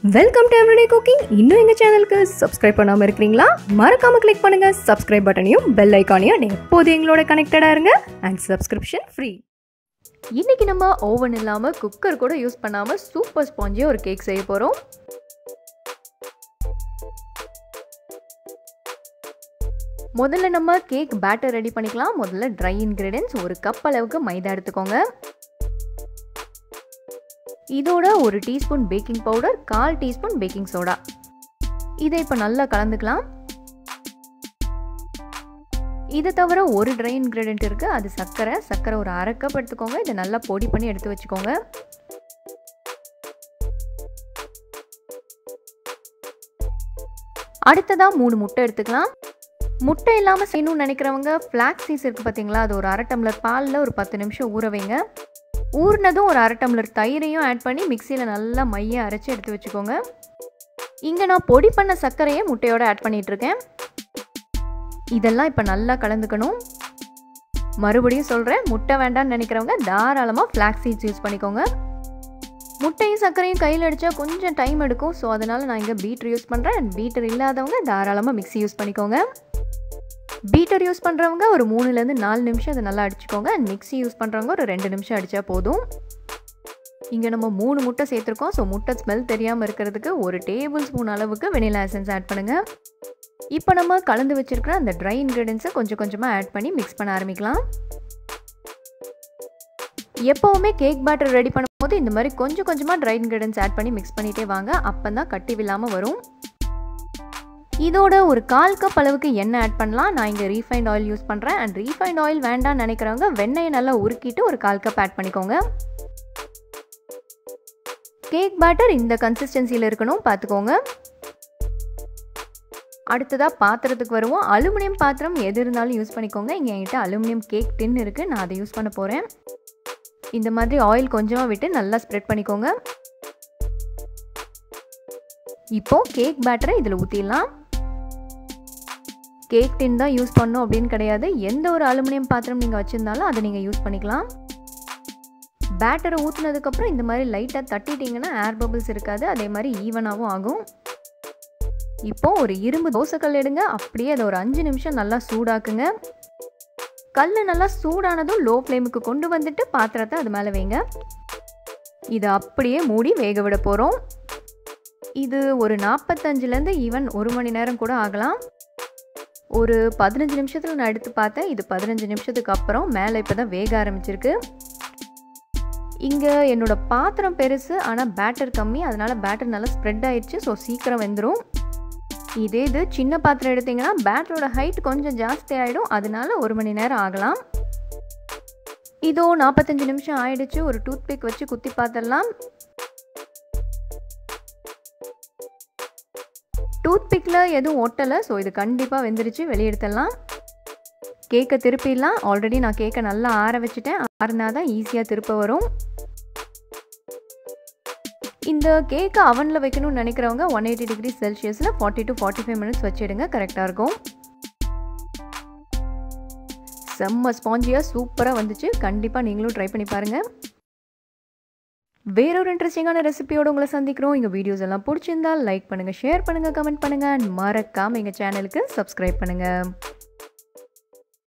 Welcome to everyday cooking. இன்னும் எங்கள் சேனலுக்கு சப்ஸ்கிரைப் பண்ணாமல் இருக்கிறீங்களா? மறக்காமல் கிளிக் பண்ணுங்கள் சப்ஸ்கிரைப் பட்டனையும் பெல் ஐக்கானையும். எப்போது எங்களோட கனெக்டடாக இருங்க அண்ட் சப்ஸ்கிரிப்ஷன் ஃப்ரீ. இன்றைக்கி நம்ம ஓவன் இல்லாமல் குக்கர் கூட யூஸ் பண்ணாமல் சூப்பர் ஸ்பாஞ்சியாக ஒரு கேக் செய்ய போகிறோம். முதல்ல நம்ம கேக் பேட்டர் ரெடி பண்ணிக்கலாம். முதல்ல ட்ரை இன்க்ரீடியன்ட்ஸ் ஒரு கப் அளவுக்கு மைதா எடுத்துக்கோங்க. இதோட ஒரு teaspoon baking powder, 1/4 teaspoon baking soda. இதை இப்போ நல்லா கலந்துக்கலாம். இதை தவிர ஒரு ட்ரை இன்க்ரீடியன்ட் இருக்குது, அது சர்க்கரை ஒரு 1/2 கப் எடுத்துக்கோங்க. இதை நல்லா பொடி பண்ணி எடுத்து வச்சுக்கோங்க. அடுத்ததாக 3 முட்டை எடுத்துக்கலாம். முட்டை இல்லாமல் செய்யணும்னு நினைக்கிறவங்க ஃப்ளாக்ஸ் சீட்ஸ் இருக்குது பார்த்தீங்களா, அது ஒரு 1/2 டம்ளர் பாலில் ஒரு 10 நிமிஷம் ஊற வைங்க. ஊறினதும் ஒரு 1/2 டம்ளர் தயிரையும் ஆட் பண்ணி மிக்சியில் நல்லா மைய அரைச்சி எடுத்து வச்சுக்கோங்க. இங்கே நான் பொடி பண்ண சர்க்கரையை முட்டையோடு ஆட் பண்ணிகிட்ருக்கேன். இதெல்லாம் இப்போ நல்லா கலந்துக்கணும். மறுபடியும் சொல்கிறேன், முட்டை வேண்டான்னு நினைக்கிறவங்க தாராளமாக ஃப்ளாக்ஸ் சீட்ஸ் யூஸ் பண்ணிக்கோங்க. முட்டையும் சர்க்கரையும் கையில் அடித்தா கொஞ்சம் டைம் எடுக்கும். ஸோ அதனால் நான் இங்கே பீட்டர் யூஸ் பண்ணுறேன். அண்ட் பீட்டர் இல்லாதவங்க தாராளமாக மிக்ஸி யூஸ் பண்ணிக்கோங்க. பீட்டர் யூஸ் பண்ணுறவங்க ஒரு 3லேருந்து 4 நிமிஷம் அதை நல்லா அடிச்சுக்கோங்க. அண்ட் மிக்ஸி யூஸ் பண்ணுறவங்க ஒரு 2 நிமிஷம் அடித்தா போதும். இங்கே நம்ம 3 முட்டை சேர்த்துருக்கோம். ஸோ முட்டை ஸ்மெல் தெரியாமல் இருக்கிறதுக்கு ஒரு டேபிள் ஸ்பூன் அளவுக்கு வெனிலா எசன்ஸ் ஆட் பண்ணுங்கள். இப்போ நம்ம கலந்து வச்சுருக்கிற அந்த ட்ரை இன்க்ரீடியன்ஸை கொஞ்சம் கொஞ்சமாக ஆட் பண்ணி மிக்ஸ் பண்ண ஆரம்பிக்கலாம். எப்போவுமே கேக் பேட்டர் ரெடி பண்ணும்போது இந்த மாதிரி கொஞ்சம் கொஞ்சமாக ட்ரை இன்க்ரீடியன்ஸ் ஆட் பண்ணி மிக்ஸ் பண்ணிகிட்டே வாங்க. அப்போ தான் கட்டி விழாமல் வரும். இதோட ஒரு 1/4 கப் அளவுக்கு எண்ணெய் ஆட் பண்ணலாம். நான் இங்கே ரீஃபைண்ட் ஆயில் யூஸ் பண்ணுறேன். அண்ட் ரீஃபைண்ட் ஆயில் வேண்டாம்னு நினைக்கிறவங்க வெண்ணெயை நல்லா உருக்கிட்டு ஒரு 1/4 கப் ஆட் பண்ணிக்கோங்க. கேக் பேட்டர் இந்த கன்சிஸ்டன்சியில் இருக்கணும், பார்த்துக்கோங்க. அடுத்ததாக பாத்திரத்துக்கு வருவோம். அலுமினியம் பாத்திரம் எது இருந்தாலும் யூஸ் பண்ணிக்கோங்க. இங்கே என்கிட்ட அலுமினியம் கேக் டின் இருக்குது, நான் அதை யூஸ் பண்ண போகிறேன். இந்த மாதிரி ஆயில் கொஞ்சமாக விட்டு நல்லா ஸ்ப்ரெட் பண்ணிக்கோங்க. இப்போது கேக் பேட்டரை இதில் ஊற்றிடலாம். கேக் டின் தான் யூஸ் பண்ணணும் அப்படின்னு கிடையாது. எந்த ஒரு அலுமினியம் பாத்திரம் நீங்கள் வச்சுருந்தாலும் அதை நீங்கள் யூஸ் பண்ணிக்கலாம். பேட்டரை ஊற்றினதுக்கப்புறம் இந்த மாதிரி லைட்டாக தட்டிட்டிங்கன்னா ஏர் பபிள்ஸ் இருக்காது, அதே மாதிரி ஈவனாகவும் ஆகும். இப்போது ஒரு இரும்பு தோசைக்கல் எடுங்க. அப்படியே அதை ஒரு 5 நிமிஷம் நல்லா சூடாக்குங்க. கல் நல்லா சூடானதும் லோ ஃப்ளேமுக்கு கொண்டு வந்துட்டு பாத்திரத்தை அது மேலே வைங்க. இதை அப்படியே மூடி வேக விட போகிறோம். இது ஒரு 45லேருந்து ஈவன் 1 மணி நேரம் கூட ஆகலாம். ஒரு 15 நிமிஷத்தில் நான் எடுத்து பார்த்தேன். இது 15 நிமிஷத்துக்கு அப்புறம் மேலே இப்போ தான் வேக ஆரம்பிச்சிருக்கு. இங்கே என்னோடய பாத்திரம் பெருசு, ஆனால் பேட்டர் கம்மி, அதனால் பேட்டர் நல்லா ஸ்ப்ரெட் ஆயிடுச்சு. ஸோ சீக்கிரம் வெந்துடும். இது சின்ன பாத்திரம் எடுத்திங்கன்னா பேட்டரோட ஹைட் கொஞ்சம் ஜாஸ்தி ஆகிடும், அதனால 1 மணி நேரம் ஆகலாம். இதோ 45 நிமிஷம் ஆயிடுச்சு. ஒரு டூத் பிக் வச்சு குத்தி பார்த்துடலாம். டூத் பிக்கில் எதுவும் ஒட்டலை. ஸோ இது கண்டிப்பாக வெந்துருச்சு. வெளியெடுத்துடலாம். கேக்கை திருப்பிடலாம். ஆல்ரெடி நான் கேக்கை நல்லா ஆற வச்சுட்டேன். ஆறுனா தான் ஈஸியாக திருப்ப வரும். இந்த கேக்கை அவனில் வைக்கணும்னு நினைக்கிறவங்க 180 டிகிரி செல்சியஸில் 40 to 45 மினிட்ஸ் வச்சிடுங்க, கரெக்டாக இருக்கும். செம்ம ஸ்பாஞ்சியாக சூப்பராக வந்துச்சு. கண்டிப்பாக நீங்களும் ட்ரை பண்ணி பாருங்கள். வேறொரு இன்ட்ரெஸ்டிங்கான ரெசிபியோடு உங்களை சந்திக்கிறோம். எங்கள் வீடியோஸ் எல்லாம் பிடிச்சிருந்தால் லைக் பண்ணுங்கள், ஷேர் பண்ணுங்கள், கமெண்ட் பண்ணுங்கள். மறக்காமல் எங்கள் சேனலுக்கு சப்ஸ்கிரைப் பண்ணுங்கள்.